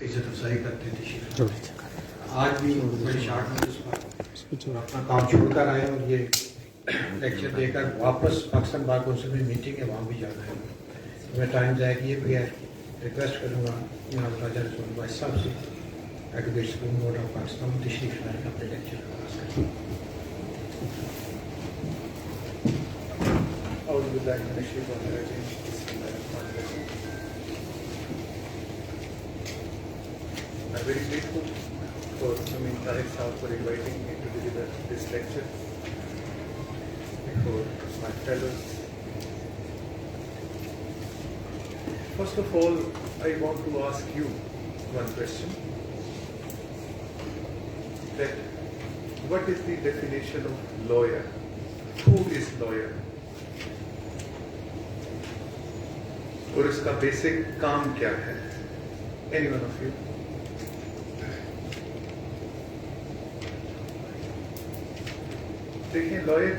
इज्जत अफजाई करते थे शिफ्ट। आज भी बड़ी शार्ट नोटिस पर अपना काम छोड़ कर आए और ये लेक्चर देकर वापस पाकिस्तान बार कौंसिल में मीटिंग है, वहाँ भी जाना है। मैं टाइम ज़ाया किए बगैर रिक्वेस्ट करूँगा जनाब राजा रसूल वाइस साहब से advocate supreme court of Pakistan तशरीफ लाएँ अपने लेक्चर का आगाज़ करें। I'm very grateful for Amin Tariq Saab for inviting me to deliver this lecture before my fellows. First of all, I want to ask you one question. That what is the definition of lawyer? Who is lawyer? और इसका basic काम क्या है? Any one of you? देखिए, lawyer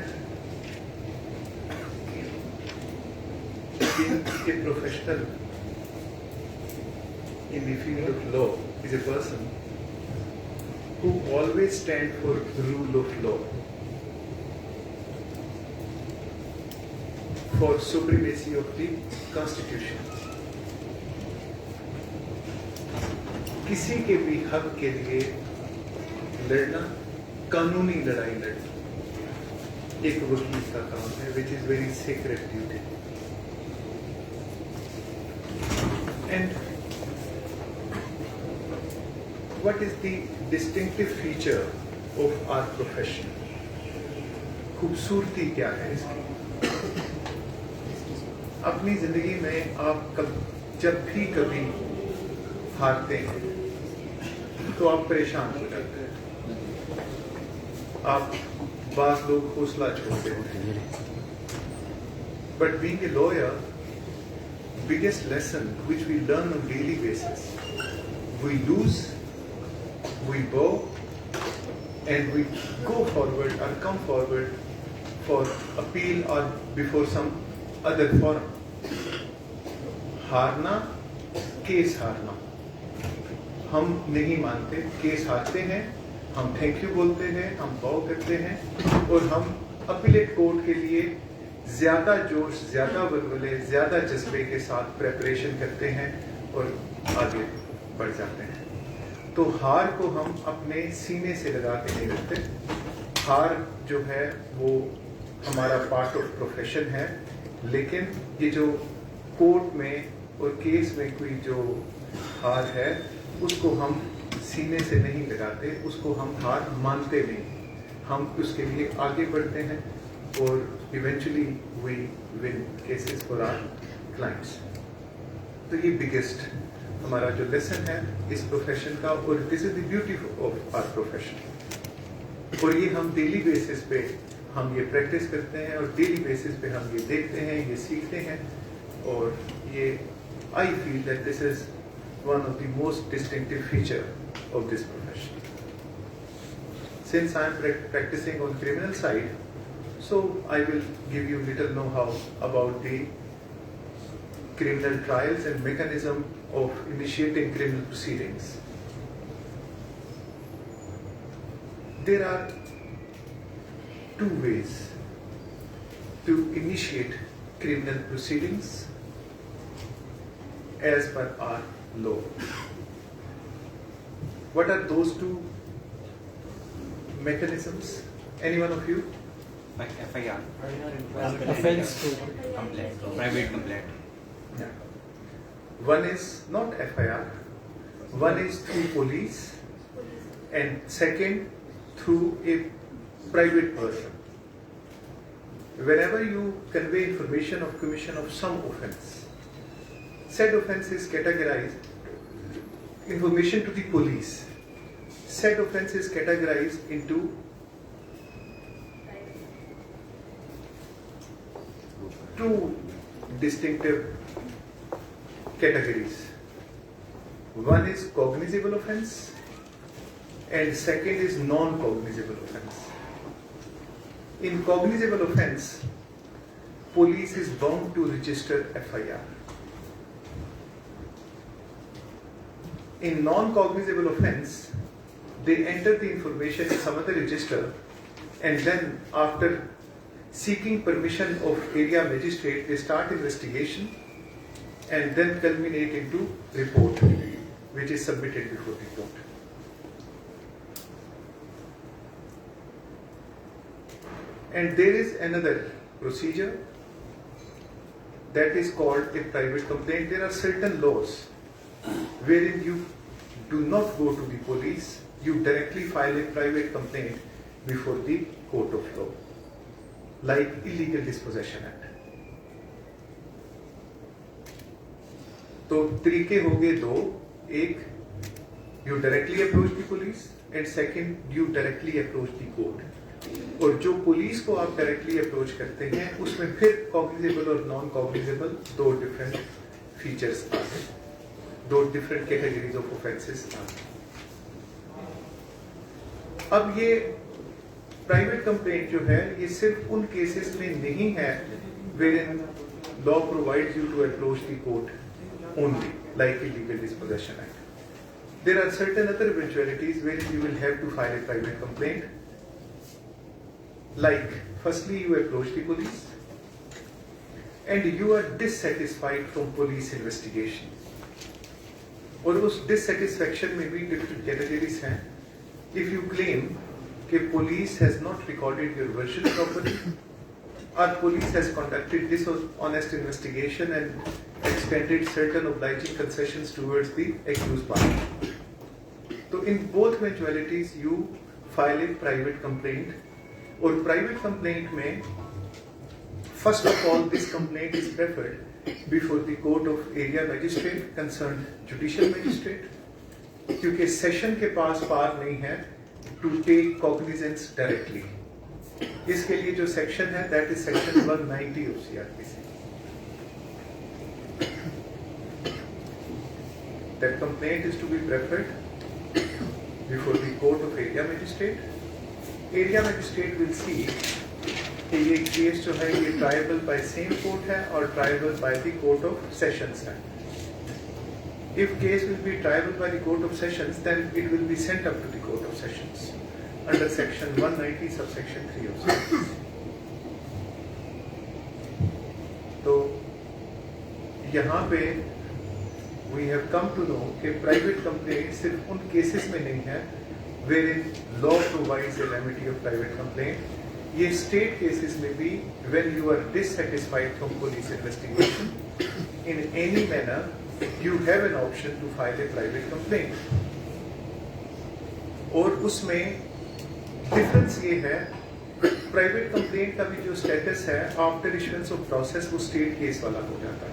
being a professional in the field of law is a person who always stands for the rule of law, for supremacy of the constitution. किसी के भी हक के लिए लड़ना, कानूनी लड़ाई लड़ना एक वकील का काम है, which is very sacred duty. And what is the distinctive feature of our profession? खूबसूरती क्या है इसकी? अपनी जिंदगी में आप जब भी कभी हारते हैं तो आप परेशान हो जाते हैं, आप बास लोग हौसला छोड़ते हैं. But being a lawyer, biggest lesson which we learn on daily basis, we lose, we bow, and we go forward or come forward for appeal or before some other forum. हारना, केस हारना, हम नहीं मानते, case हारते हैं, हम thank you बोलते हैं, हम बाव करते हैं और हम अपीलेट कोर्ट के लिए ज्यादा जोश, ज्यादा बलबले, ज्यादा जज्बे के साथ प्रेपरेशन करते हैं और आगे बढ़ जाते हैं. तो हार को हम अपने सीने से लगा के नहीं रखते. हार जो है वो हमारा पार्ट ऑफ प्रोफेशन है, लेकिन ये जो कोर्ट में और केस में कोई जो हार है उसको हम सीने से नहीं लगाते, उसको हम हार मानते नहीं, हम उसके लिए आगे बढ़ते हैं और eventually we win cases for our clients. तो ये बिगेस्ट हमारा जो लेसन है इस प्रोफेशन का, और this is the beauty of our profession. और ये हम डेली बेसिस पे हम ये प्रैक्टिस करते हैं और डेली बेसिस पे हम ये देखते हैं, ये सीखते हैं, और ये I feel that this is one of the most distinctive feature of this profession. Since I am practicing on criminal side, so I will give you little know-how about the criminal trials and mechanism of initiating criminal proceedings. There are two ways to initiate criminal proceedings as per our law. What are those two mechanisms? Any one of you? Like FIR, Offense to complaint, private complaint. Yeah. One is not FIR, one is through police, and second through a private person. Whenever you convey information of commission of some offense, said offense is categorized information to the police. Said offense is categorized into two distinctive categories. One is cognizable offense and second is non-cognizable offense. In cognizable offense, police is bound to register FIR. in non-cognizable offense, they enter the information in some other register, and then after seeking permission of area magistrate, they start investigation and then culminate into report, which is submitted before the court. And there is another procedure that is called a private complaint. There are certain laws wherein you do not go to the police, you directly file a private complaint before the court of law, like Illegal Dispossession Act. तो तरीके हो गए दो, एक you directly approach the police and second you directly approach the court. और जो police को आप डायरेक्टली अप्रोच करते हैं उसमें फिर कॉग्निजेबल और नॉन कॉग्निजेबल दो डिफरेंट फीचर्स आते हैं, दो डिफरेंट कैटेगरीज ऑफ ऑफेंसेस आते हैं. अब ये प्राइवेट कंप्लेंट जो है ये सिर्फ उन केसेस में नहीं है wherein law provides you to approach the court only, like Illegal Dispossession Act. There are certain other eventualities where you will have to file a private complaint. Like, firstly, you approach the police and you are dissatisfied from police investigation. और उस dissatisfaction में भी different categories हैं. If you claim कि police has not recorded your version properly, or police has conducted dishonest investigation and extended certain obliging concessions towards the accused party. So in both eventualities, you file a private complaint. और private complaint में first of all this complaint is preferred before the court of area magistrate concern judicial magistrate, क्योंकि session के पास पार नहीं है to take cognizance directly. इसके लिए जो section है that is section 190 of CrPC. That complaint is to be preferred before the court of area magistrate. Area magistrate will see कि ये केस जो है ये ट्रायबल बाय सेम कोर्ट है और tribal bye the court of sessions है. If case will be triable by the court of sessions, then it will be sent up to the court of sessions under section 190 subsection 3 of CRPC. तो यहाँ पे we have come to know कि private complaint सिर्फ उन cases में नहीं है wherein law provides a remedy of private complaint. ये state cases में भी when you are dissatisfied from police investigation in any manner, you have an option to file a private complaint. और उसमें difference ये है, private complaint का भी जो status है after issuance of process वो state case वाला हो जाता है.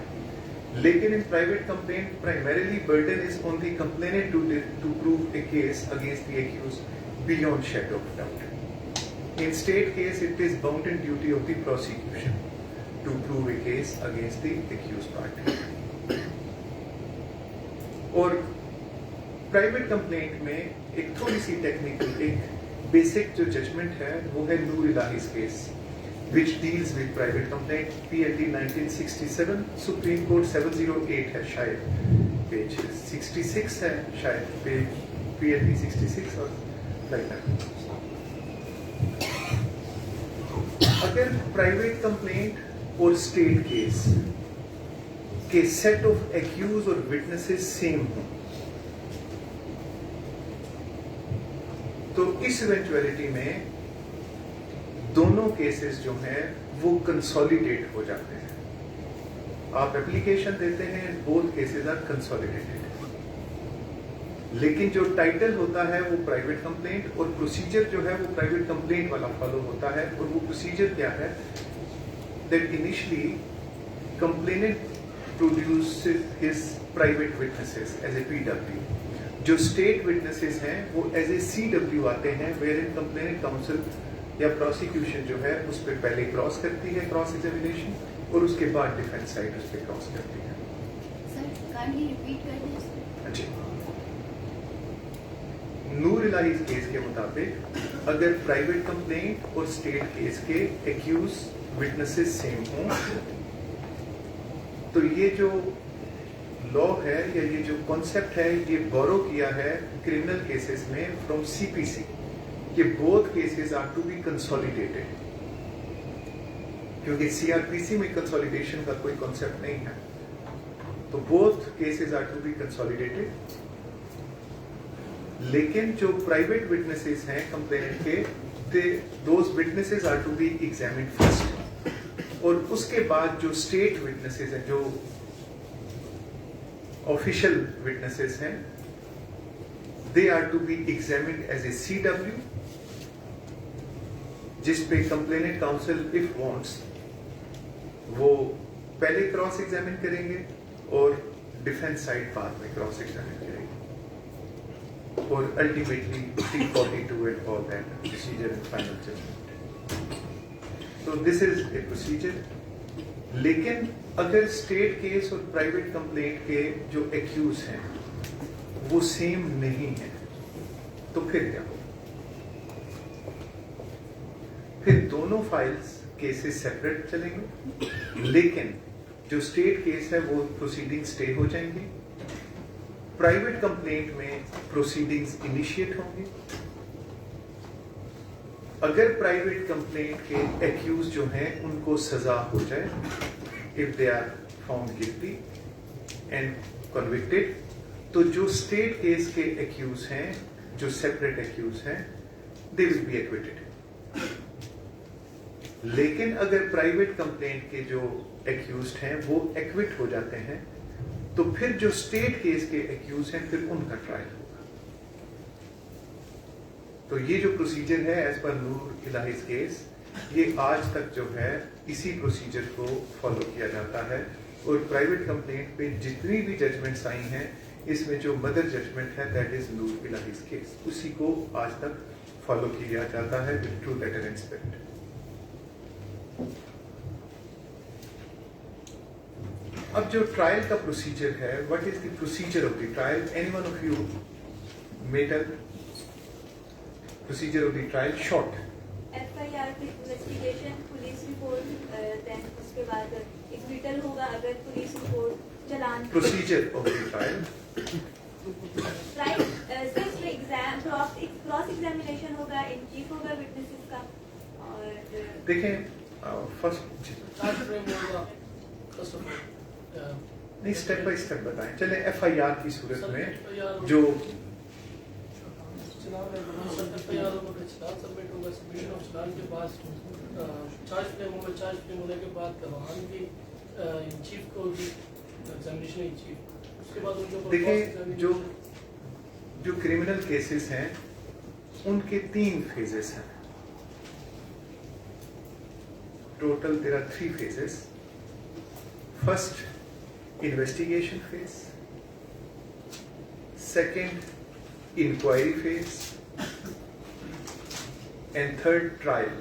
लेकिन in private complaint primarily burden is on the complainant to prove a case against the accused beyond shadow of doubt. In state case it is bounden duty of the prosecution to prove a case against the accused party. और private complaint में एक थोड़ी सी technical एक basic जो judgement है वो है नूर Ilahi's case which deals with private complaint, PLD 1967, Supreme Court 708 है शायद, पेज 66 है शायद, पेज PLD 66 और like that. अगर प्राइवेट कंप्लेंट और स्टेट केस के सेट ऑफ एक्यूज और विटनेसेस सेम हो तो इस इवेंचुअलिटी में दोनों केसेस जो हैं वो कंसोलिडेट हो जाते हैं. आप एप्लीकेशन देते हैं, बोथ केसेस आर कंसोलिडेटेड. लेकिन जो टाइटल होता है वो प्राइवेट कंप्लेंट और प्रोसीजर जो है वो प्राइवेट कंप्लेंट वाला फॉलो होता है. और वो प्रोसीजर क्या है, that initially complainant produces his private witnesses as a PW. जो स्टेट विटनेसेस हैं वो एज ए CW आते हैं, वेयर इन कंप्लेनेंट काउंसिल या प्रोसिक्यूशन जो है उस पर पहले क्रॉस करती है क्रॉस एग्जामिनेशन, और उसके बाद डिफेंस साइड उस पर क्रॉस करती है. सर काइंडली रिपीट कर दें. अच्छा, नूर इलाही's केस के मुताबिक अगर प्राइवेट कंप्लेंट और स्टेट केस के एक्यूज विटनेसेस सेम हों तो ये जो लॉ है या ये जो कॉन्सेप्ट है ये बोरो किया है क्रिमिनल केसेस में फ्रॉम सीपीसी कि both cases are to be consolidated, क्योंकि सीआरपीसी में कंसोलिडेशन का कोई कॉन्सेप्ट नहीं है, तो both cases are to be consolidated. लेकिन जो प्राइवेट विटनेसेस हैं कंप्लेनेंट के, those witnesses are to be examined first, और उसके बाद जो स्टेट विटनेसेस हैं, जो ऑफिशियल विटनेसेस हैं, they are to be examined as a CW, जिस पे कंप्लेनेंट काउंसिल इफ वांट्स वो पहले क्रॉस एग्जामिन करेंगे और डिफेंस साइड बाद में क्रॉस एग्जामिन करेंगे, और ultimately 342 and all that procedure and final judgment. तो दिस इज ए प्रोसीजर। लेकिन अगर स्टेट केस और प्राइवेट कंप्लेंट के जो एक्यूज हैं वो सेम नहीं है, तो फिर क्या होगा? फिर दोनों फाइल्स केसेस सेपरेट चलेंगे, लेकिन जो स्टेट केस है वो प्रोसीडिंग स्टे हो जाएंगी, प्राइवेट कंप्लेंट में प्रोसीडिंग्स इनिशिएट होंगी। अगर प्राइवेट कंप्लेंट के एक्यूज जो हैं उनको सजा हो जाए, if they are found guilty and convicted, तो जो स्टेट केस के एक्यूज हैं, जो सेपरेट एक्यूज हैं, दे विल बी एक्विटेड। लेकिन अगर प्राइवेट कंप्लेंट के जो एक्यूज्ड हैं वो एक्विट हो जाते हैं, तो फिर जो स्टेट केस के एक्यूज हैं फिर उनका ट्रायल होगा। तो ये जो प्रोसीजर है एज पर नूर इलाही's केस, ये आज तक जो है इसी प्रोसीजर को फॉलो किया जाता है, और प्राइवेट कंप्लेंट पे जितनी भी जजमेंट्स आई हैं इसमें जो मदर जजमेंट है that is Noor Ilahi's case, उसी को आज तक फॉलो किया जाता है with true letter and spirit. अब जो ट्रायल का प्रोसीजर है, what is the procedure of the trial? Any one of you may tell procedure of the trial short? FIR की इन्वेस्टिगेशन, पुलिस रिपोर्ट, देन उसके बाद एक्विटल होगा अगर police report, challan. Procedure of the trial सिर्फ exam cross examination होगा, in chief होगा witnesses का, और देखें फर्स्ट नहीं स्टेप बाय स्टेप बताएं। चले FIR की सूरत में जो देखिए जो क्रिमिनल केसेस हैं उनके 3 फेजेस हैं, total there are 3 phases. First investigation phase, second inquiry phase, and third trial.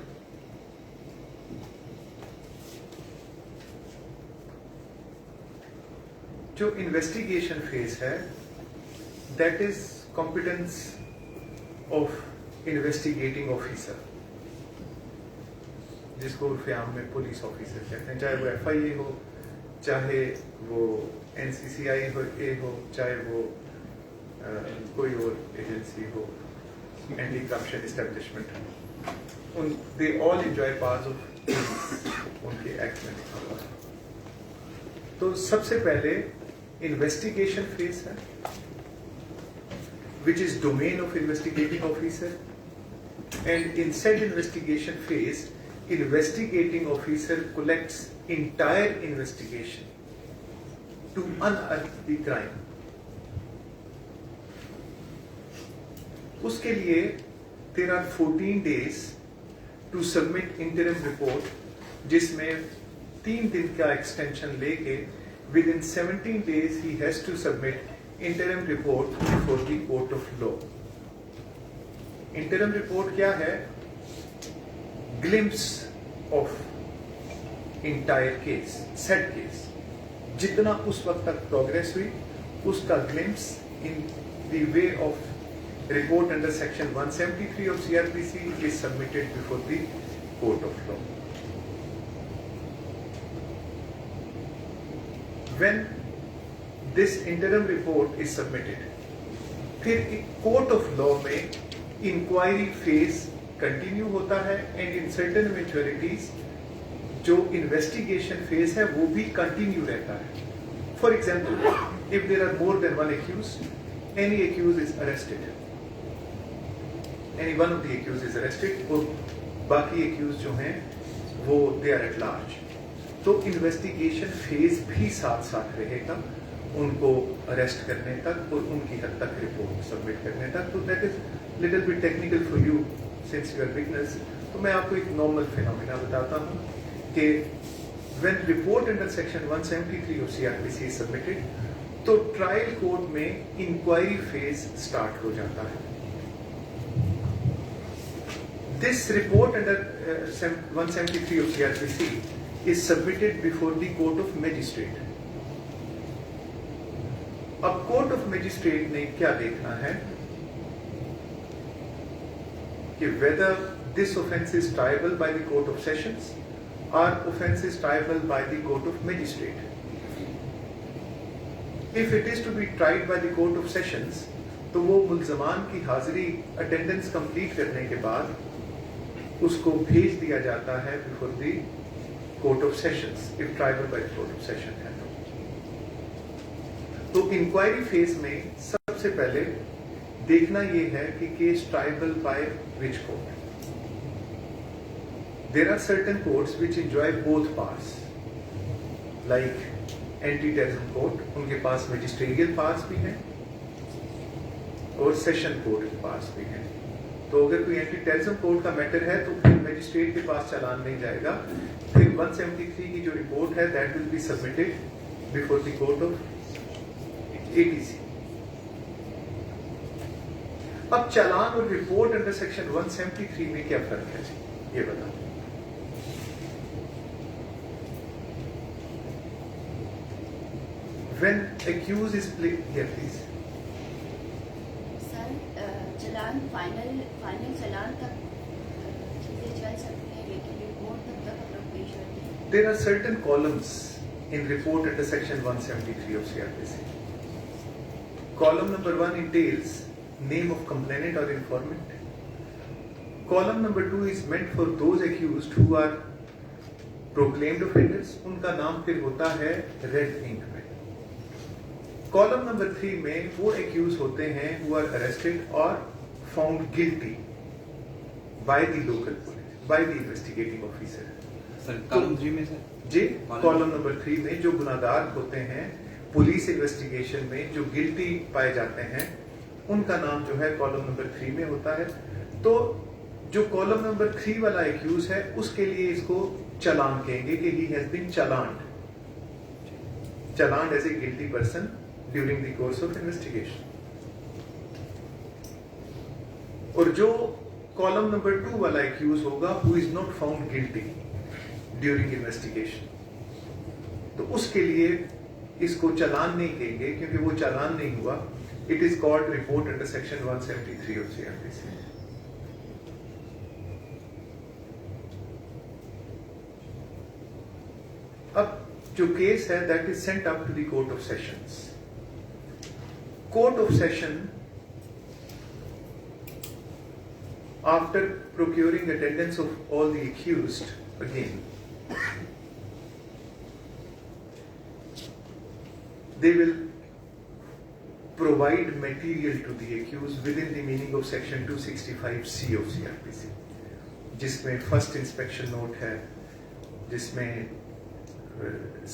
जो investigation phase है that is competence of investigating officer, जिसको उर्फ़े आम में पुलिस ऑफिसर कहते हैं, चाहे वो FIA हो, चाहे वो NCCI हो, चाहे वो कोई और एजेंसी हो, anti corruption establishment, they all enjoy powers of उनके एक्ट में लिखा हुआ है। तो सबसे पहले इन्वेस्टिगेशन फेज है, which is domain of investigating officer, and in set investigation phase investigating officer collects entire investigation to unearth the crime. उसके लिए there are 14 days to submit interim report, जिसमें 3 दिन का extension लेके within 17 days he has to submit interim report before the court of law. interim report क्या है? glimpse of entire case, set case, जितना उस वक्त तक प्रोग्रेस हुई उसका glimpse in the way of report under section 173 of CRPC is submitted before the court of law. When this interim report is submitted. फिर court of law में inquiry phase continue होता है एंड इन सर्टेन मैच्योरिटीज जो investigation phase है वो भी continue रहता है. For example, if there are more than one accused, any accused is arrested, any one of the accused is arrested, और बाकी accused जो हैं वो they are at large. तो इन्वेस्टिगेशन फेज भी साथ साथ रहेगा उनको अरेस्ट करने तक और उनकी हद तक रिपोर्ट सबमिट करने तक. तो that is little bit technical for you since you are beginners. तो मैं आपको एक नॉर्मल फिनोमिना बताता हूँ कि when report under section 173 of CRPC is submitted, तो ट्रायल कोर्ट में इंक्वायरी फेज स्टार्ट हो जाता है. This report under 173 of CRPC is submitted before the court of magistrate. अब कोर्ट ऑफ मैजिस्ट्रेट ने क्या देखना है कि whether this offence is triable by the court of sessions or offence is triable by the court of magistrate. If it is to be tried by the court of sessions, तो वो मुल्ज़मान की हाजिरी attendance complete करने के बाद उसको भेज दिया जाता है before the court of sessions if tribal by court of session है. तो इंक्वायरी फेज में सबसे पहले देखना यह है कि case triable by which court. There are certain courts which enjoy both parts, like anti terrorism court, उनके पास मैजिस्ट्रियल पार्ट्स भी हैं और सेशन कोर्ट के पास भी हैं. तो अगर कोई एंटी टेररिज्म कोर्ट का मैटर है तो फिर मैजिस्ट्रेट के पास चालान नहीं जाएगा. फिर 173 की जो रिपोर्ट है that will be submitted before the court of ATC. अब चालान और रिपोर्ट अंडर सेक्शन 173 में क्या फर्क है ये बताओ. When accused is here please. Challan final challan तक चीजें चल सकती हैं, लेकिन रिपोर्ट तब तक हम लोग पेश करते हैं. There are certain columns in report under section 173 of CRPC. Column number 1 entails name of complainant or informant. Column number 2 is meant for those accused who are proclaimed offenders. उनका नाम फिर होता है red ink में. Column number 3 में वो accused होते हैं who are arrested or found guilty by the local police, by the investigating officer. Sir column 3 में सर जी, कॉलम नंबर 3 में जो गुनाहगार होते हैं पुलिस इन्वेस्टिगेशन में जो गिल्टी पाए जाते हैं उनका नाम जो है कॉलम नंबर 3 में होता है. तो जो कॉलम नंबर 3 वाला एक्यूज है उसके लिए इसको चालान कहेंगे कि he has been challaned as a guilty person during the course of investigation. और जो कॉलम नंबर 2 वाला एक्यूज होगा who is not found guilty during investigation, तो उसके लिए इसको चालान नहीं कहेंगे क्योंकि वो चालान नहीं हुआ. It is called report under section 173 of CRPC. अब जो केस है that is sent up to the court of sessions. Court of session after procuring attendance of all the accused again, they will provide material to the accused within the meaning of section 265C of CRPC, जिसमें first inspection note है, जिसमें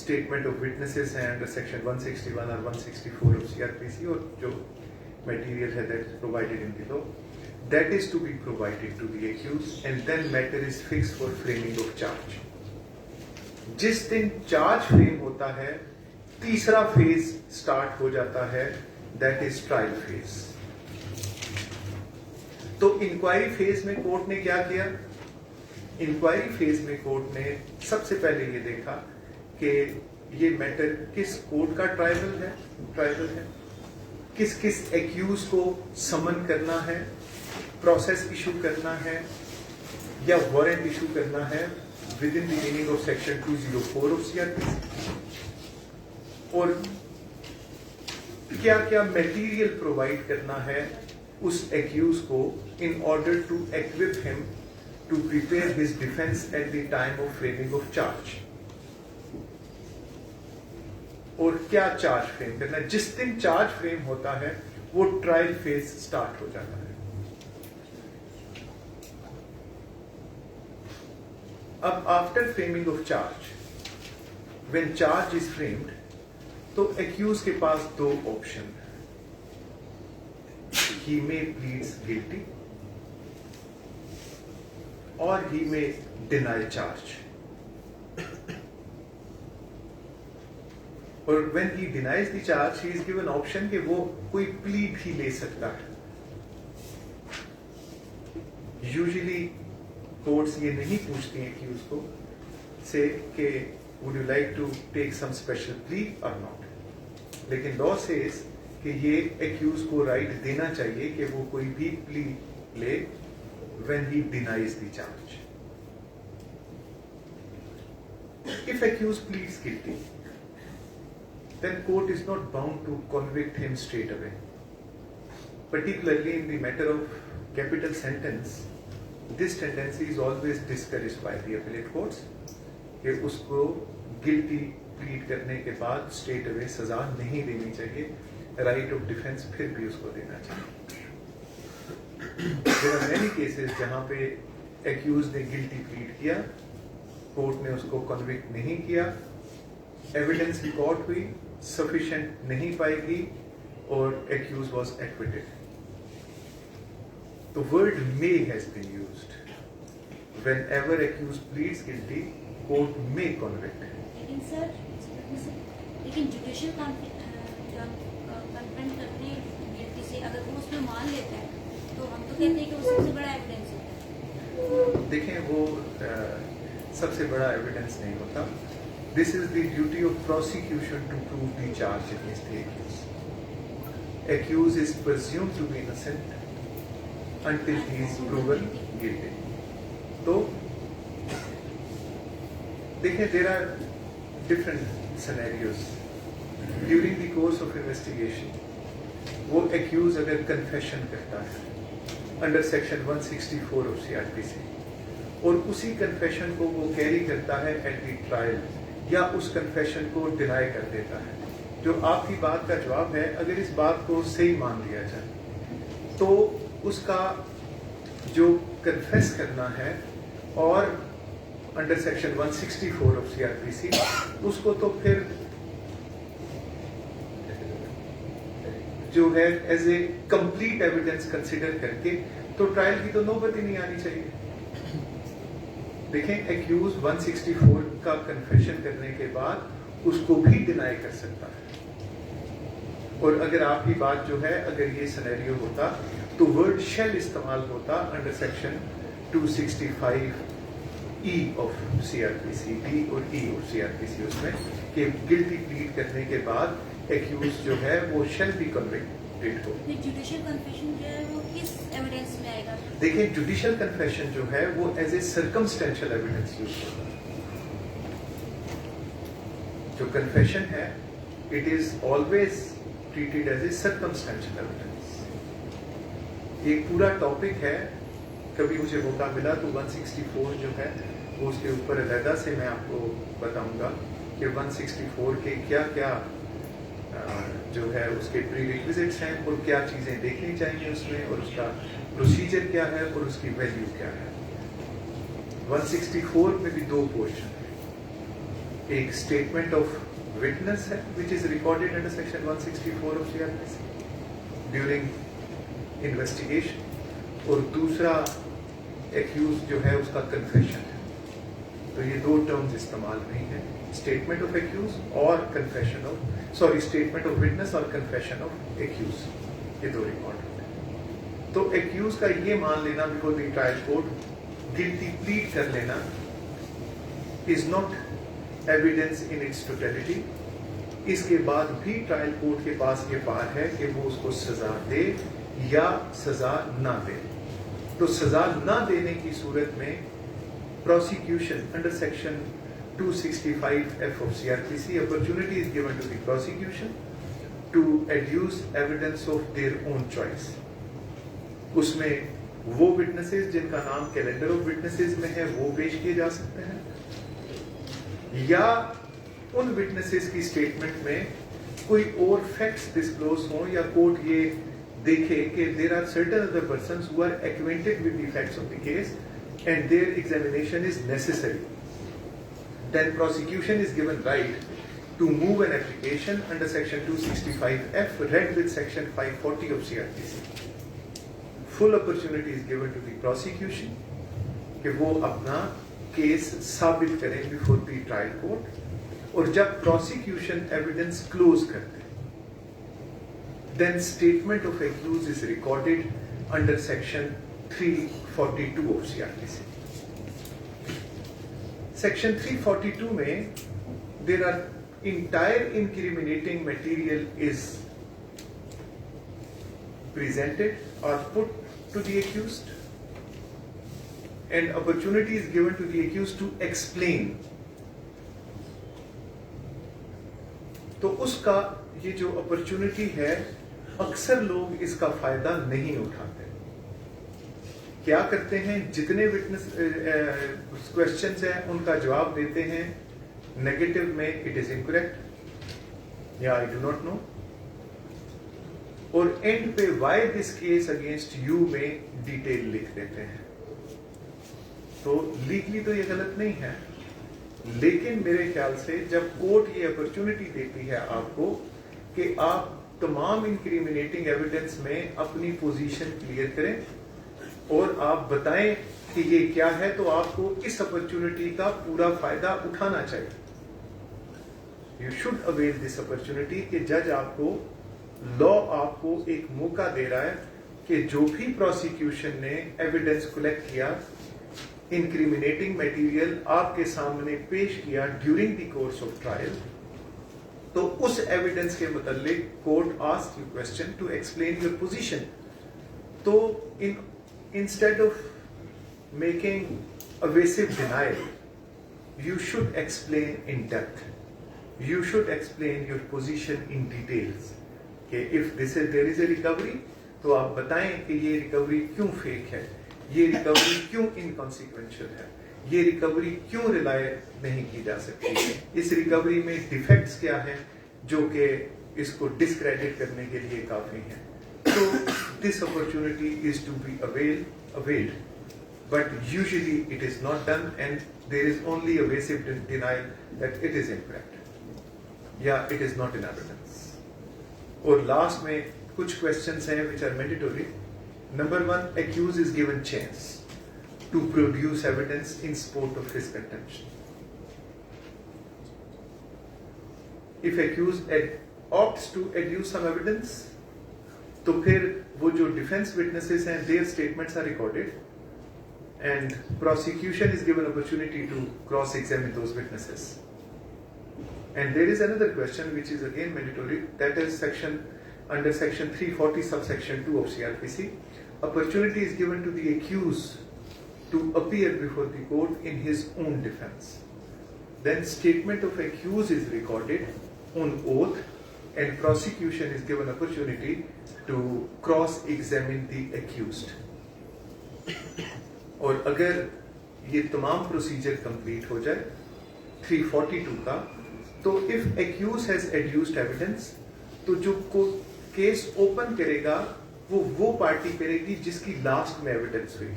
statement of witnesses हैं under section 161 और 164 of CRPC, और जो material है that is provided in the law that is to be provided to the accused, and then matter is fixed for framing of charge. जिस दिन charge frame होता है तीसरा फेज स्टार्ट हो जाता है, दैट इज ट्रायल फेज. तो inquiry phase में कोर्ट ने क्या किया? इंक्वायरी फेज में कोर्ट ने सबसे पहले ये देखा कि ये मैटर किस कोर्ट का ट्राइबल है, किस किस एक्यूज को समन करना है, प्रोसेस इशू करना है या वारंट इशू करना है with in the meaning of section 204 of CRPC. और کیا کیا میٹیریل پرووائڈ کرنا ہے اس ایکیوز کو in order to equip him to prepare his defence at the time of framing of charge. اور کیا چارج فریم کرنا ہے. جس دن چارج فریم ہوتا ہے وہ ٹرائل فیز سٹارٹ ہو جاتا ہے. اب after framing of charge, when charge is framed, تو ایکیوز کے پاس دو آپشن ہیں. He may plead guilty or he may deny charge. اور when he denies the charge, he is given option کہ وہ کوئی plea بھی لے سکتا ہے. Usually courts یہ نہیں پوچھتی ہیں کہ اس کو سے کہ would you like to take some special plea or not. لیکن law says کہ یہ ایکیوز کو رائٹ دینا چاہیے کہ وہ کوئی بھی پلی لے when he denies the charge. If accused pleads guilty, then court is not bound to convict him straight away. Particularly in the matter of capital sentence, this tendency is always discouraged by the appellate courts کہ اس کو guilty plead کرنے کے بعد straight away سزا نہیں دینی چاہیے. Right of defence پھر بھی اس کو دینا چاہیے. There are many cases جہاں پہ ایکیوز نے گلٹی پلیڈ کیا, کورٹ نے اس کو کنوکٹ نہیں کیا, ایویڈنس ریکارڈ ہوئی, سفیشینٹ نہیں پائی گئی اور accuse was acquitted. The word may has been used. Whenever accused pleads guilty, court may convict. لیکن سر لیکن جوڈیشل کنفرنٹ کرنے گلٹی سے اگر وہ اس میں مان لیتا ہے تو ہم تو کہتے ہیں کہ وہ سب سے بڑا ایویڈنس ہے. دیکھیں وہ سب سے بڑا ایویڈنس نہیں ہوتا. This is the duty of prosecution to prove the charge against the accuse. Accuse is presumed to be innocent until he is proven guilty. تو دیکھیں there are different scenarios during the course of investigation. وہ accuse اگر confession کرتا ہے under section 164 of CRPC اور اسی confession کو وہ کیری کرتا ہے ایٹ دی ٹرائل یا اس کنفیشن کو ڈینائی کر دیتا ہے, جو آپ کی بات کا جواب ہے, اگر اس بات کو صحیح مان لیا جائے تو اس کا جو کنفیس کرنا ہے اور انڈر سیکشن 164 آف CRPC اس کو تو پھر جو ہے as a complete evidence consider کر کے تو ٹرائل کی تو نوبت ہی نہیں آنی چاہیے. دیکھیں ایکیوز 164 کا کنفیشن کرنے کے بعد اس کو بھی ڈینائی کر سکتا ہے. اور اگر آپ کی بات جو ہے اگر یہ سینیریو ہوتا تو ورڈ شیل استعمال ہوتا under section 265 E of CRPC, D اور ای آف CRPC اس میں کہ گلٹی پلیڈ کرنے کے بعد ایکیوز جو ہے وہ شیل بی کنوکٹڈ ہو. جوڈیشل کنفیشن جو ہے وہ کس ایویڈنس میں آئے گا؟ دیکھیں جوڈیشل کنفیشن جو ہے وہ as a circumstantial evidence use ہوتا ہے. جو کنفیشن ہے it is always treated as a circumstantial evidence. ایک پورا ٹاپک ہے, کبھی مجھے موقع ملا تو 164 جو ہے وہ اس کے اوپر علیحدہ سے میں آپ کو بتاؤں گا کہ 164 کے کیا کیا جو ہے اس کے پری ریکویزٹس ہیں اور کیا چیزیں دیکھنی چاہیے اس میں اور اس کا پروسیجر کیا ہے اور اس کی ویلیو کیا ہے. 164 میں بھی دو پورشن ہیں. ایک اسٹیٹمنٹ آف وٹنس ہے which is recorded under section 164 of CRPC during investigation, اور دوسرا ایکیوز جو ہے اس کا کنفیشن ہے. تو یہ دو ٹرمز استعمال نہیں ہیں, اسٹیٹمنٹ آف ایکیوز اور confession of statement of witness اور کنفیشن آف ایکیوز, یہ دو ریکارڈ ہوتے ہیں. تو ایکیوز کا یہ مان لینا before the trial court guilty plead کر لینا is not evidence in its totality. اس کے بعد بھی ٹرائل کورٹ کے پاس یہ بات ہے کہ وہ اس کو سزا دے یا سزا نہ دے. تو سزا نہ دینے کی صورت میں prosecution under section 265F of CRPC, opportunity is given to the prosecution to adduce evidence of their own choice. उसमें वो witnesses जिनका नाम कैलेंडर ऑफ विटनेसेस में है वो पेश किए जा सकते हैं, या उन witnesses की स्टेटमेंट में कोई और फैक्ट्स डिस्क्लोज हो, या कोर्ट ये देखे कि there are certain other persons who are acquainted with the facts of the case and their examination is necessary. Then prosecution is given right to move an application under section 265F read with section 540 of CRPC. Full opportunity is given to the prosecution कि वो अपना case साबित करें before the trial court, और जब prosecution evidence close करते हैं, then statement of accused is recorded under section 342 of CRPC. Section 342 में there are entire incriminating material is presented or put to the accused, and opportunity is given to the accused to explain. तो उसका ये जो opportunity है, अक्सर लोग इसका फायदा नहीं उठाते. क्या करते हैं, जितने विटनेस क्वेश्चंस हैं उनका जवाब देते हैं नेगेटिव में, इट इज इनकरेक्ट या आई डू नॉट नो, और एंड पे why this case against you में डिटेल लिख देते हैं. तो लीगली तो ये गलत नहीं है, लेकिन मेरे ख्याल से जब कोर्ट ये अपॉर्चुनिटी देती है आपको कि आप तमाम इंक्रिमिनेटिंग एविडेंस में अपनी पोजीशन क्लियर करें और आप बताएं कि ये क्या है, तो आपको इस अपॉर्चुनिटी का पूरा फायदा उठाना चाहिए. You should avail this opportunity कि जज आपको, लॉ आपको एक मौका दे रहा है कि जो भी प्रोसिक्यूशन ने एविडेंस कलेक्ट किया, इंक्रिमिनेटिंग मटेरियल आपके सामने पेश किया during the course of trial, तो उस एविडेंस के मुतालिक court ask you question to explain your position. तो instead of making evasive denial, you should explain in depth. You should explain your position in details. कि if there is a recovery, तो आप बताएं कि ये recovery क्यों fake है, ये रिकवरी क्यों इनकॉन्सिक्वेंशियल है, ये रिकवरी क्यों रिलाय नहीं की जा सकती है, इस रिकवरी में डिफेक्ट्स क्या हैं जो कि इसको डिस्क्रेडिट करने के लिए काफी हैं. So this opportunity is to be availed, but usually it is not done, and there is only evasive denial that it is incorrect. Yeah, it is not in evidence. और लास्ट में कुछ questions हैं which are mandatory. Number 1, accused is given chance to produce evidence in support of his contention. If accused opts to adduce some evidence, तो फिर वो जो defence witnesses हैं, their statements are recorded and prosecution is given opportunity to cross examine those witnesses. And there is another question which is again mandatory, that is section under section 340 subsection 2 of CRPC. Opportunity is given to the accused to appear before the court in his own defence. Then statement of accused is recorded on oath and prosecution is given opportunity to cross-examine the accused. और अगर ये तमाम procedure complete हो जाए 342 का, तो if accused has adduced evidence, तो जो केस ओपन करेगा वो पार्टी करेगी जिसकी लास्ट में एविडेंस हुई.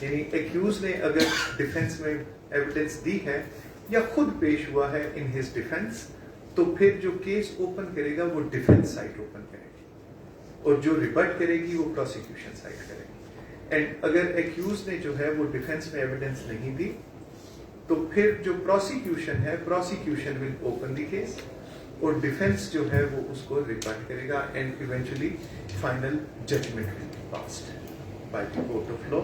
यानी accused ने अगर डिफेंस में एविडेंस दी है या खुद पेश हुआ है इन हिज डिफेंस, तो फिर जो केस ओपन करेगा वो डिफेंस साइड ओपन करेगी, और जो रिबट करेगी वो प्रोसिक्यूशन साइड करेगी. एंड अगर एक्यूज ने जो है वो डिफेंस में एविडेंस नहीं दी, तो फिर जो प्रोसिक्यूशन है, prosecution will open the case और डिफेंस जो है वो उसको रिबट करेगा, and eventually final judgment will be passed by the court of law.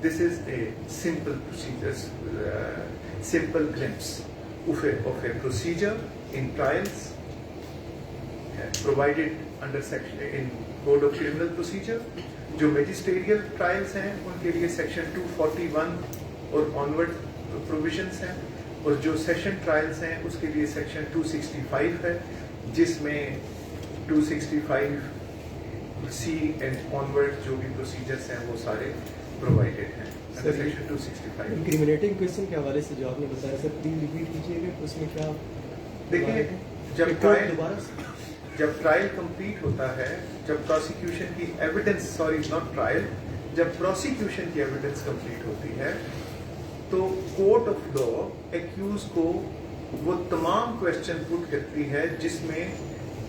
This is a simple procedure, simple glimpse of a procedure in trials provided under section in Code of Criminal Procedure. जो मैजिस्ट्रेरियल trials हैं उनके लिए section 241 और onward provisions हैं, और जो session trials हैं उसके लिए सेक्शन 265 है. जिसमें 265C एंड ऑनवर्ड जो भी प्रोसीजर्स हैं वो सारे प्रोवाइडेड हैं अंडर सेक्शन 265। इंक्रिमिनेटिंग क्वेश्चन के हवाले से जो आपने बताया सर, प्लीज रिपीट कीजिएगा कि उसमें क्या देखिए, एक और दोबारा से? जब ट्रायल कंप्लीट होता है, जब प्रोसिक्यूशन की एविडेंस, सॉरी नॉट ट्रायल, जब प्रोसिक्यूशन की एविडेंस कंप्लीट होती है तो कोर्ट ऑफ लॉ एक्यूज को वो तमाम क्वेश्चन पुट करती है जिसमें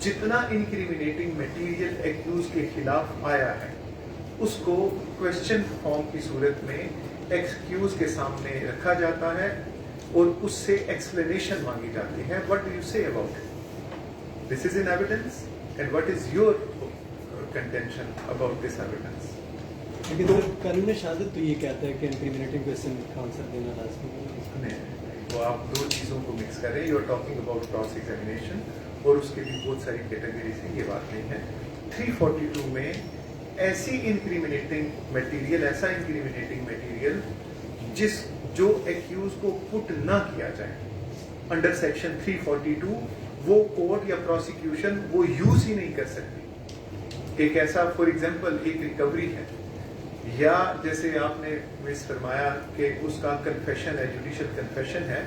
जितना इंक्रिमिनेटिंग मटेरियल एक्यूज के खिलाफ आया है उसको क्वेश्चन फॉर्म की सूरत में एक्यूज के सामने रखा जाता है और उससे एक्सप्लेनेशन मांगी जाती है। What do you say about it? This is in evidence and what is your contention about this evidence? लेकिन सर कानून शहादत तो ये कहता है कि इंक्रिमिनेटिंग क्वेश्चन का आंसर देना लाजमी है। नहीं, वो आप दो चीजों को मिक्स कर रहे हैं। You are talking about cross examination और उसके भी बहुत सारी कैटेगरीज हैं, ये बात नहीं है। 342 में ऐसी इंक्रिमिनेटिंग मटेरियल, ऐसा इंक्रिमिनेटिंग मटेरियल जो एक्यूज को पुट ना किया जाए अंडर सेक्शन 342 वो कोर्ट या प्रोसिक्यूशन वो यूज ही नहीं कर सकती। एक ऐसा फॉर एग्जांपल एक रिकवरी है या जैसे आपने मिस फरमाया कि उसका कन्फेशन है, जुडिशियल कन्फेशन है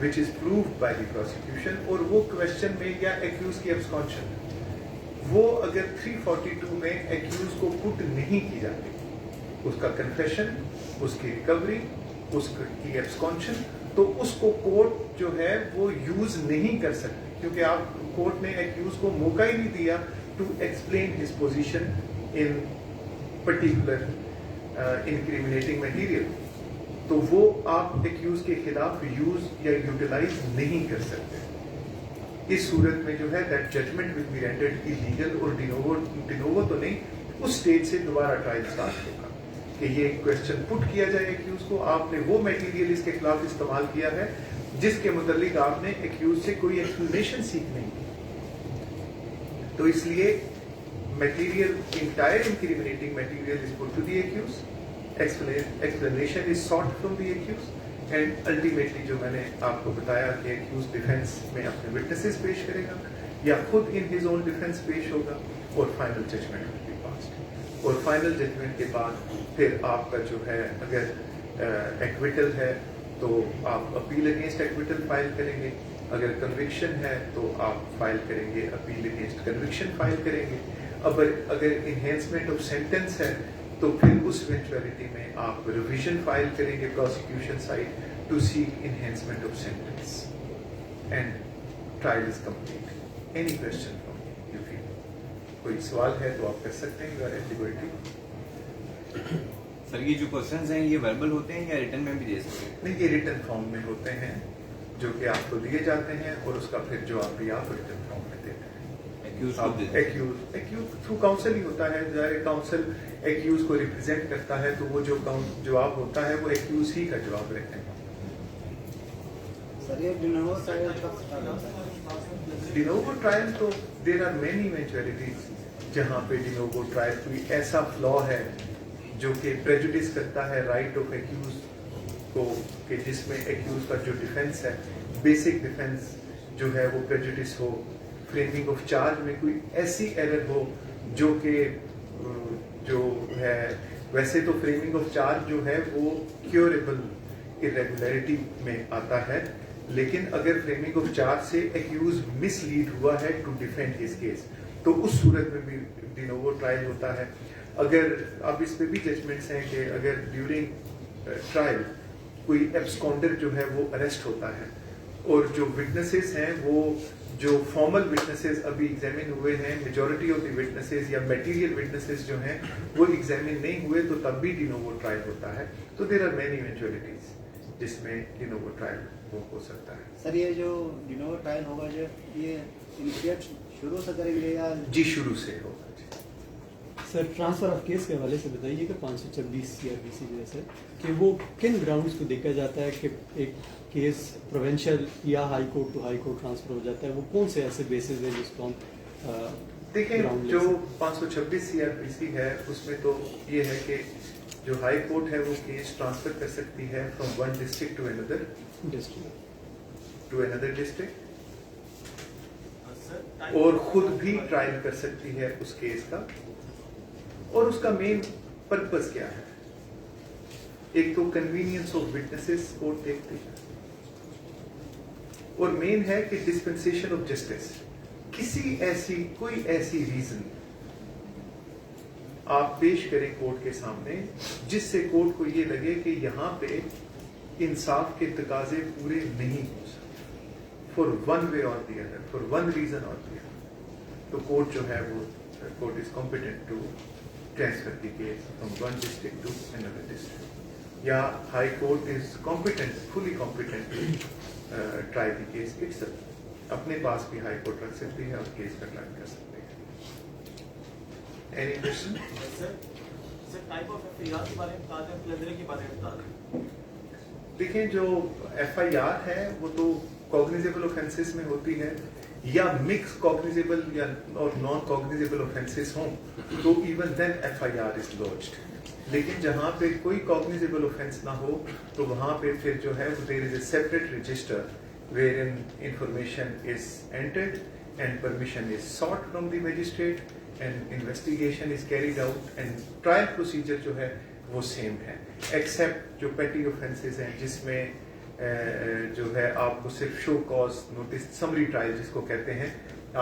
which is proved by the prosecution और वो क्वेश्चन में या एक्यूज की एब्सकॉन्शन है, वो अगर 342 में एक्यूज को पुट नहीं की जाती, उसका कन्फेशन, उसकी रिकवरी, उसकी एब्सकॉन्शन, तो उसको कोर्ट जो है वो यूज नहीं कर सकती क्योंकि आप कोर्ट ने एक्यूज को मौका ही नहीं दिया to explain his position in particular incriminating material, तो वो आप एक्यूज के खिलाफ यूज या यूटिलाइज नहीं कर सकते। इस सूरत में जो है that judgment will be rendered illegal और डिनोवो तो नहीं, उस स्टेज से दोबारा ट्रायल स्टार्ट होगा कि ये क्वेश्चन पुट किया जाए एक्यूज को, आपने वो मटेरियल इसके खिलाफ इस्तेमाल किया है जिसके मुतालिक आपने एक्यूज से कोई एक्सप्लेनेशन सीख नहीं की। तो इसलिए material, entire incriminating material is put to the accused, explanation is sought from the accused and ultimately जो मैंने आपको बताया कि एक्यूज डिफेंस में अपने विटनेसेस पेश करेगा या खुद इन हिज ओन डिफेंस पेश होगा और final judgment will be passed. और फाइनल जजमेंट के बाद फिर आपका जो है अगर एक्विटल है तो आप अपील अगेंस्ट एक्विटल फाइल करेंगे, अगर कन्विक्शन है तो आप फाइल करेंगे अपील अगेंस्ट कन्विक्शन फाइल करेंगे, अगर इन्हेंसमेंट ऑफ सेंटेंस है तो फिर उस इवेंचुअलिटी में आप रिविजन फाइल करेंगे prosecution side to seek enhancement of sentence and trial is complete. Any question from you feel? कोई सवाल है तो आप कर सकते हैं, you are at liberty. Sir ये जो क्वेश्चंस हैं ये वर्बल होते हैं या रिटन में भी दे सकते हैं? नहीं, ये रिटन फॉर्म में होते हैं जो कि आपको दिए जाते हैं और उसका फिर जवाब भी आप रिटन फॉर्म में देते हैं। एक्यूज थ्रू काउंसिल ही होता है, काउंसिल एक्यूज को रिप्रेजेंट करता है तो वो जो जवाब होता है वो एक्यूज ही का जवाब रहता है। डिनोवो ट्रायल तो देयर आर मेनी इवेंचुअलिटीज जहाँ पे डिनोवो ट्रायल कोई ऐसा फ्लॉ है जो कि प्रेजुडिस करता है राइट ऑफ एक्यूज को, कि जिसमें एक्यूज का जो डिफेंस है, बेसिक डिफेंस जो है वो प्रेजुडिस हो, फ्रेमिंग ऑफ चार्ज में कोई ऐसी एरर हो जो कि जो है, वैसे तो फ्रेमिंग ऑफ चार्ज जो है वो क्योरेबल इरेगुलरिटी में आता है, लेकिन अगर फ्रेमिंग ऑफ चार्ज से एक्यूज मिसलीड हुआ है टू डिफेंड हिज केस तो उस सूरत में भी डिनोवो ट्रायल होता है। अगर अब इस पे भी जजमेंट्स हैं कि अगर ड्यूरिंग ट्रायल कोई एब्सकॉन्डर जो है वो अरेस्ट होता है और जो विटनेसेस हैं वो जो फॉर्मल विटनेसेस अभी एग्जामिन हुए हैं, मेजॉरिटी ऑफ द विटनेसेस या मटेरियल विटनेसेस जो हैं वो एग्जामिन नहीं हुए तो तब भी डिनोवो ट्रायल होता है। तो देयर आर मेनी इवेंचुअलिटीज जिसमें डिनोवो ट्रायल हो सकता है। सर ये जो डिनोवो ट्रायल होगा जो ये इनिशिएट शुरू से करेंगे या? जी शुरू से होगा। सर ट्रांसफर ऑफ केस के हवाले से बताइए कि 526 CRPC जैसे कि वो किन ग्राउंड्स को देखा जाता है कि एक केस प्रोविंशियल या high court to high court transfer हो जाता है, वो कौन से ऐसे बेसिस है जिसको हम देखें? जो 526 CRPC है उसमें तो ये है कि जो हाई कोर्ट है वो केस ट्रांसफर कर सकती है from one district to another district. Sir اور خود بھی ٹرائل کر سکتی ہے اس کیس کا. اور اس کا مین پرپز کیا ہے؟ ایک تو کنوینئنس آف وٹنسز کورٹ دیکھتی ہے, اور مین ہے کہ ڈسپنسیشن آف جسٹس. کوئی ایسی ریزن آپ پیش کریں کورٹ کے سامنے جس سے کورٹ کو یہ لگے کہ یہاں پہ انصاف کے تقاضے پورے نہیں ہو سکتے for one way or the other, for one reason or the other, تو کورٹ جو ہے وہ court is competent to transfer the case from one district to another district, یا high court is competent, fully competent to try the case itself. اپنے پاس بھی high court رکھ سکتی ہے اور کیس کا ٹرائی کر سکتے ہیں. Any question? دیکھیں جو ایف آئی آر ہے وہ تو کوگنیزیبل اوفینسز میں ہوتی ہے, یا مکس کوگنیزیبل یا اور نان کوگنیزیبل اوفینسز ہوں تو even then F I R is lodged. لیکن جہاں پہ کوئی کوگنیزیبل اوفینس نہ ہو تو وہاں پہ پھر جو ہے there is a separate register wherein information is entered and permission is sought from the magistrate and investigation is carried out, and trial procedure جو ہے وہ سیم ہے, ایکسیپٹ جو پیٹی offenses ہیں جس میں جو ہے آپ کو صرف show cause notice, summary trial جس کو کہتے ہیں,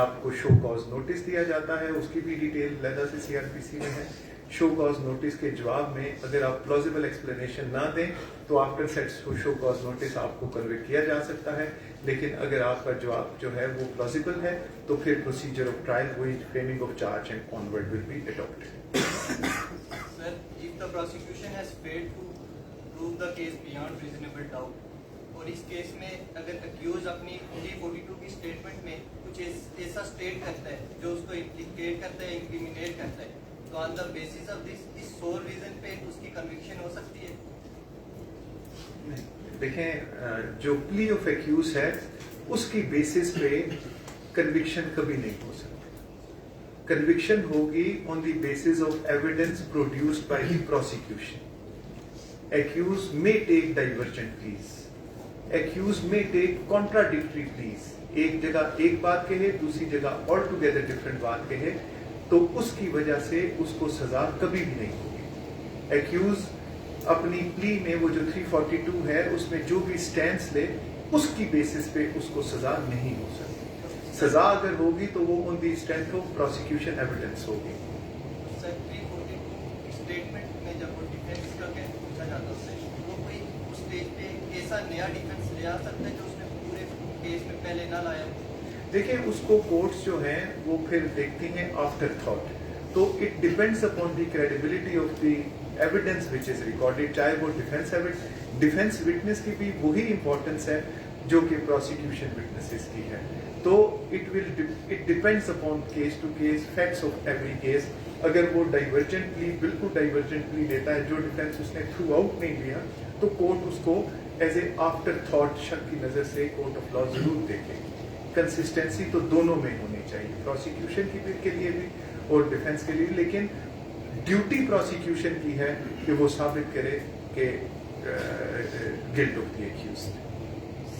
آپ کو شو کاز نوٹس دیا جاتا ہے, اس کی بھی ڈیٹیل علیحدہ سے سی آر پی سی میں ہے. شو کاز نوٹس کے جواب میں اگر آپ پلازیبل ایکسپلینیشن نہ دیں تو after set show cause notice آپ کو کنوے کیا جا سکتا ہے, لیکن اگر آپ کا جواب جو ہے وہ پلازیبل ہے تو پھر پروسیجر آف ٹرائل وہی framing of charge and onward will be adopted. Sir, if the prosecution has failed to prove the case beyond reasonable doubt, اور اس کیس میں اگر accused اپنی 342 کی اسٹیٹمنٹ میں کچھ ایسا اسٹیٹ کرتا ہے جو اس کو امپلیکیٹ کرتا ہے, انکریمینیٹ کرتا ہے, تو on the basis of this اس سول ریزن پہ اس کی کنوکشن ہو سکتی ہے؟ دیکھیں جو پلی آف ایکیوز ہے اس کی بیسس پہ کنوکشن کبھی نہیں ہو سکتی. کنوکشن ہوگی on the basis of evidence produced by the prosecution. Accuse may take divergent please, accused may take contradictory please, ایک جگہ ایک بات کہے دوسری جگہ آل ٹوگیدر ڈفرینٹ بات کہے, تو اس کی وجہ سے اس کو سزا کبھی بھی نہیں ہوگی. ایکیوز اپنی پلی میں وہ جو 342 ہے اس میں جو بھی سٹینس لے اس کی بیسس پہ اس کو سزا نہیں ہو سکتی. سزا اگر ہوگی تو وہ on the strength of prosecution evidence ہوگی. سر 342 اسٹیٹمنٹ میں جب وہ ڈیفینس کا کیس پوچھا جاتا ہے وہ کوئی اس اسٹیج پہ ایسا نیا ڈیفینس لے آ سکتا ہے جو اس نے پورے کیس میں پہلے نہ لایا؟ دیکھیں اس کو کورٹس جو ہیں وہ پھر دیکھتی ہیں آفٹر تھاٹ, تو it depends upon the credibility of the evidence which is recorded, چاہے وہ ڈیفینس وٹنس کی بھی وہی امپورٹنس ہے جو کہ پروسیکیوشن وٹنسز کی ہے. تو it depends upon case to case, facts of every case. اگر وہ ڈائیورجنٹلی بالکل ڈائیورجنٹلی لیتا ہے جو ڈیفینس اس نے تھرو آؤٹ نہیں لیا, تو کورٹ اس کو ایز اے آفٹر تھاٹ شک کی نظر سے کورٹ آف لا ضرور دیکھے. کنسسٹینسی تو دونوں میں ہونی چاہیے, پروسیکیوشن کی کے لیے بھی اور ڈیفینس کے لیے, لیکن ڈیوٹی پروسیکیوشن کی ہے کہ وہ ثابت کرے کہ گلٹ آف دی ایکیوزڈ.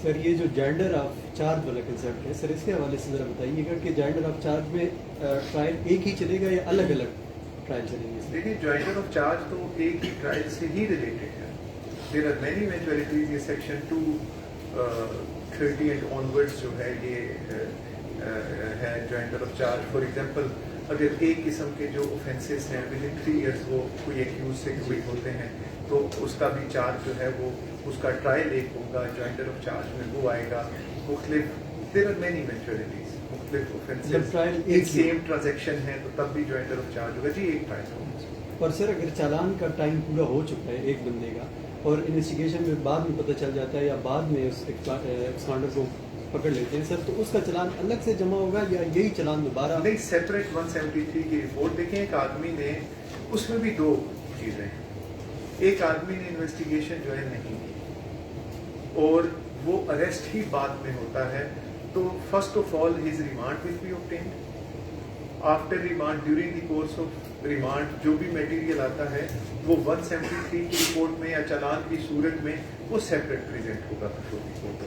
سر یہ جو جینڈر آف چارج والا کنسیپٹ ہے سر, اس کے حوالے سے ذرا بتائیے گا کہ جینڈر آف چارج میں ٹرائل ایک ہی چلے گا یا الگ الگ ٹرائل چلیں گے؟ دیکھیے جوائنٹر آف چارج تو ایک ہی ٹرائل سے ہی ریلیٹڈ ہے. There are many eventualities. یہ سیکشن 230 اینڈ آنورڈس جو ہے یہ ہے joinder of charge. For example اگر ایک قسم کے جو اوفینسز ہیں ود ان 3 ایئرس وہ کوئی ایکیوز سے کوئی ہوتے ہیں تو اس کا بھی چارج جو ہے وہ اس کا ٹرائل ایک ہوگا, جوائنٹر آف چارج میں وہ آئے گا. مختلف دیر آر مینی ایونچولیٹیز, مختلف اوفینسز سیم ٹرانزیکشن ہے تو تب بھی جوائنٹر آف چارج ہوگا. جی ایک ٹرائل ہوگا. اور سر اگر چالان کا ٹائم پورا ہو چکا ہے ایک بندے کا اور انویسٹیگیشن میں بعد میں پتہ چل جاتا ہے یا بعد میں اس ایکسپانڈر کو پکڑ لیتے ہیں سر, تو اس کا چلان الگ سے جمع ہوگا یا یہی چلان دوبارہ؟ نہیں, سیپریٹ 173 کی رپورٹ دیکھیں. ایک آدمی نے اس میں بھی 2 چیزیں ہیں. ایک آدمی نے انویسٹیگیشن جو ہے نہیں کی اور وہ اریسٹ ہی بعد میں ہوتا ہے, تو first of all his remand will be obtained. After remand during the course of remand جو بھی میٹیریل آتا ہے وہ 173 کی رپورٹ میں یا چلان کی صورت میں وہ سیپریٹ پریزنٹ ہوگا بفور دی کورٹ.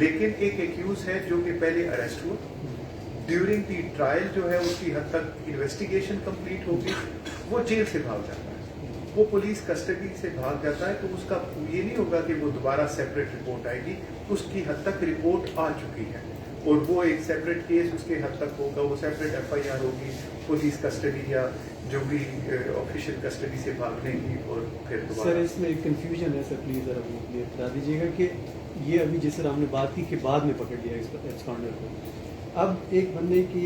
لیکن ایک ایکیوز ہے جو کہ پہلے اریسٹ ہوا, ड्यूरिंग दी ट्रायल जो है उसकी हद तक इन्वेस्टिगेशन कंप्लीट होगी, वो जेल से भाग जाता है, वो पुलिस कस्टडी से भाग जाता है, तो उसका ये नहीं होगा कि वो दोबारा सेपरेट रिपोर्ट आएगी, उसकी हद तक रिपोर्ट आ चुकी है और वो एक सेपरेट केस उसके हद तक होगा, वो सेपरेट FIR होगी, पुलिस कस्टडी या जो भी ऑफिशियल कस्टडी से भागने की, और फिर सर दोबारा इसमें एक कंफ्यूजन है सर, प्लीज़ ज़रा वो क्लियर करा दीजिएगा कि ये अभी जिस तरह हमने बात की कि बाद में पकड़ लिया एब्सकॉन्डर को, अब एक बंदे की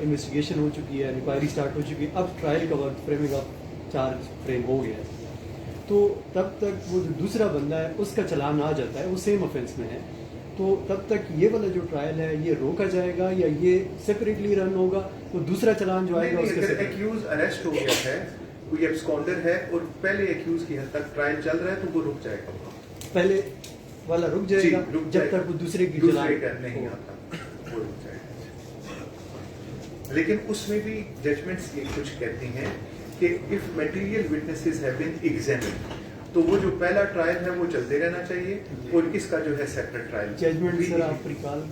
इन्वेस्टिगेशन हो चुकी है, इंक्वायरी स्टार्ट हो चुकी है, अब ट्रायल का वक्त फ्रेमिंग ऑफ चार्ज फ्रेम हो गया है, तो तब तक वो जो दूसरा बंदा है उसका चालान आ जाता है, वो सेम ऑफेंस में है, तो तब तक ये वाला जो ट्रायल है ये रोका जाएगा या ये सेपरेटली रन होगा, तो दूसरा चालान जो आएगा उसका अगर separate- एक्यूज अरेस्ट हो गया है, कोई एब्सकॉन्डर है और पहले एक्यूज की हद तक ट्रायल चल रहा है, तो वो रुक जाएगा, पहले वाला रुक जाएगा रुक जब जाएगा। तक वो दूसरे की दूसरे चालान का नहीं आता, वो रुक जाएगा। लेकिन उसमें भी जजमेंट्स ये कुछ कहती हैं कि if material witnesses have been examined, तो वो जो पहला ट्रायल है वो चलते रहना चाहिए और इसका जो है सेपरेट ट्रायल जजमेंट सर आप रिकॉल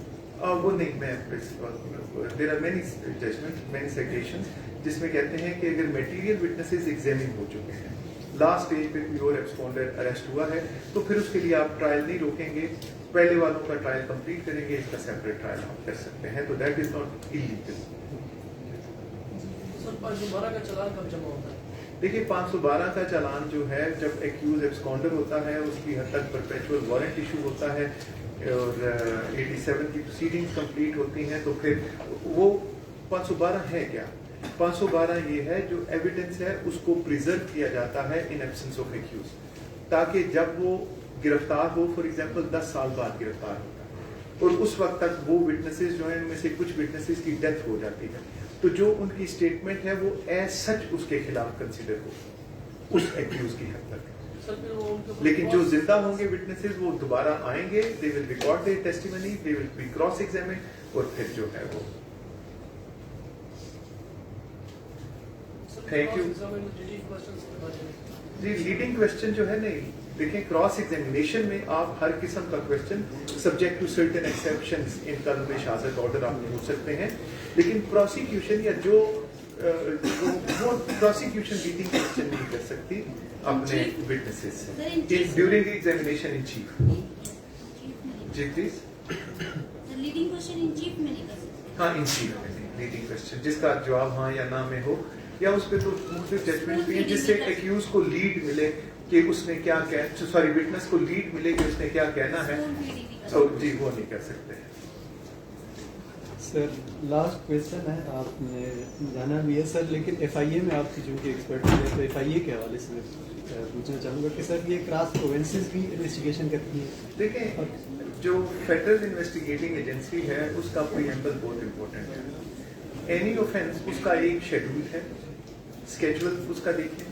वो नहीं, मैं there are many judgments, many situations जिसमें कहते हैं कि अगर मटेरियल विटनेसेस एग्जामिन हो चुके हैं, लास्ट स्टेज पे कोई और एब्सकॉन्डर अरेस्ट हुआ है, तो फिर उसके लिए आप ट्रायल नहीं रोकेंगे, पहले वालों का ट्रायल कंप्लीट करेंगे, इसका सेपरेट ट्रायल आप कर सकते हैं, तो that is not illegal. Sir 512 का चालान कब जमा होता है? देखिए 512 का चालान जो है, जब एक्यूज एब्सकॉन्डर होता है उसकी हद तक परपेचुअल वारंट इशू होता है और 87 की प्रोसीडिंग्स कंप्लीट होती हैं, तो फिर वो 512 है क्या? 512 ये है जो एविडेंस है उसको प्रिजर्व किया जाता है इन एब्सेंस ऑफ एक्यूज, ताकि जब वो गिरफ्तार हो, फॉर एग्जांपल 10 साल बाद गिरफ्तार होता है और उस वक्त तक वो विटनेसेस जो है, उनमें से कुछ विटनेसेस की डेथ हो जाती है, तो जो उनकी स्टेटमेंट है वो एज सच उसके खिलाफ कंसिडर हो उस एक्यूज की हद तक। सर फिर वो उनके ऊपर लेकिन जो क्रॉस- जिंदा होंगे विटनेसेस वो दोबारा आएंगे, they will record their testimony, they will be cross examine और फिर जो है वो sir, Thank you. Cross examine leading questions के बारे में। जी लीडिंग क्वेश्चन जो है, नहीं देखें, क्रॉस एग्जामिनेशन में आप हर किस्म का question subject to certain exceptions in कानून शाज़त ऑर्डर आप पूछ सकते हैं, लेकिन प्रोसिक्यूशन या जो वो प्रोसिक्यूशन लीडिंग क्वेश्चन नहीं कर सकती अपने विटनेसेस से ड्यूरिंग एग्जामिनेशन इन चीफ। जी please. Leading question in chief में नहीं कर सकते। हाँ, इन चीफ में नहीं, लीडिंग क्वेश्चन जिसका जवाब हाँ या ना में हो, या उस पर तो मुख्तलिफ जजमेंट भी है जिससे एक्यूज को लीड मिले कि उसने क्या कह, सॉरी विटनेस को लीड मिले कि उसने क्या कहना है, तो जी वो नहीं कर सकते। सर लास्ट क्वेश्चन है, आपने जाना भी है सर, लेकिन FIA में आपकी चूंकि एक्सपर्ट है तो FIA के हवाले से मैं पूछना चाहूँगा कि सर ये क्रॉस प्रोविंसेस भी इन्वेस्टिगेशन करती है? देखें, जो फेडरल इन्वेस्टिगेटिंग एजेंसी है उसका प्रीएम्बल बहुत इंपॉर्टेंट है। एनी ऑफेंस उसका एक शेड्यूल है, स्केड्यूल उसका देखें,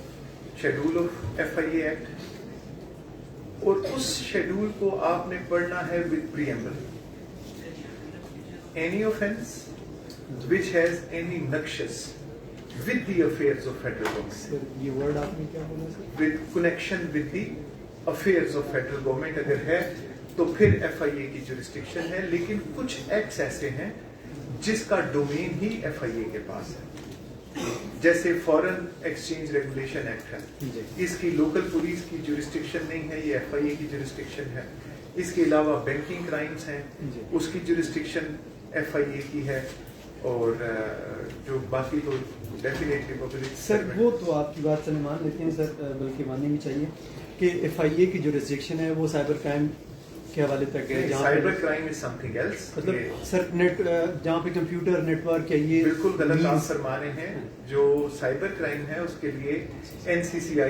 शेड्यूल ऑफ FIA एक्ट, और उस शेड्यूल को आपने पढ़ना है with preamble. Any offence which has any nexus with the affairs of federal government, sir ये वर्ड आपने क्या बोला sir? with connection with the affairs of federal government अगर है तो फिर FIA की jurisdiction है, लेकिन कुछ एक्ट्स ऐसे हैं जिसका डोमेन ही FIA के पास है, जैसे फॉरेन एक्सचेंज रेगुलेशन एक्ट है, इसकी लोकल पुलिस की jurisdiction नहीं है, ये FIA की jurisdiction है। इसके अलावा बैंकिंग क्राइम्स हैं, उसकी jurisdiction FIA की है, और जो बाकी तो डेफिनेटली पब्लिक। सर वो तो आपकी बात से मान लेते हैं सर, बल्कि माननी भी चाहिए कि FIA की जो रिस्ट्रिक्शन है वो साइबर क्राइम के हवाले तक है, जहाँ cyber crime is something else. मतलब सर नेट जहाँ पे कंप्यूटर नेटवर्क है, ये बिल्कुल गलत आप फरमा रहे हैं। जो साइबर क्राइम है उसके लिए NCCIA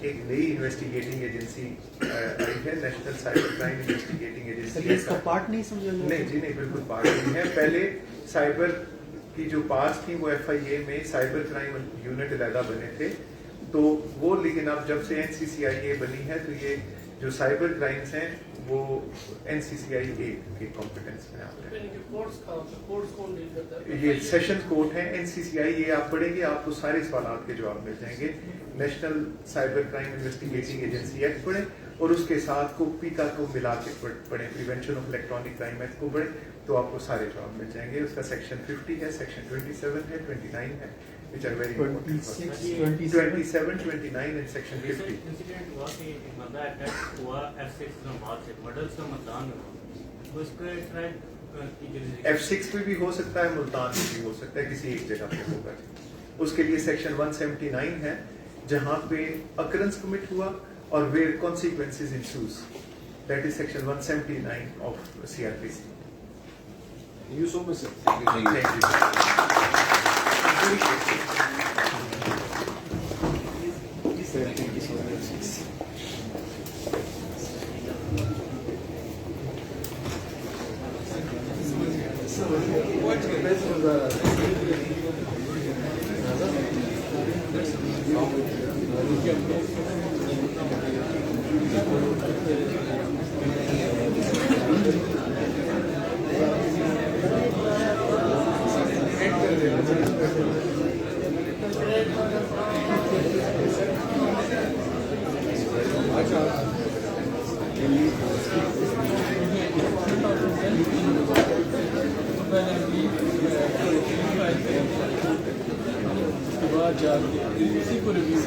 एक नई इन्वेस्टिगेटिंग एजेंसी आई है, national cyber crime investigating sir agency. ये इसका पार्ट नहीं समझा जाता? नहीं जी नहीं, बिल्कुल पार्ट नहीं है। पहले साइबर की जो पार्ट थी वो FIA में साइबर क्राइम यूनिट अलहदा बने थे, तो वो, लेकिन अब जब से NCCIA बनी है तो ये जो साइबर क्राइम्स हैं वो NCCI के कॉम्पिटेंस में आते हैं। यानी कि कोर्ट्स कौन डील करता है? ये सेशन कोर्ट है NCCI, ये आप पढ़ेंगे आपको सारे सवालों के जवाब मिल जाएंगे। National cyber crime investigating agency act पढ़े और उसके साथ को पीका को मिला के पढ़े, prevention of electronic crime act को पढ़े तो आपको सारे जवाब मिल जाएंगे। उसका सेक्शन 50 है, सेक्शन 27 है, 29 है, which are very important. 27, 29 and section 50. Incident हुआ कि एक बंदा अटैक हुआ F6 इस्लामाबाद से, मॉडल से मतदान हुआ, उसको ट्राई F6 पे भी हो सकता है, मुल्तान में भी हो सकता है, किसी एक जगह पे होगा। उसके लिए सेक्शन 179 है जहाँ पे अकरेंस कमिट हुआ और where consequences ensues, that is section 179 of CRPC। Thank you so much, sir. Thank you. इसी को रिव्यू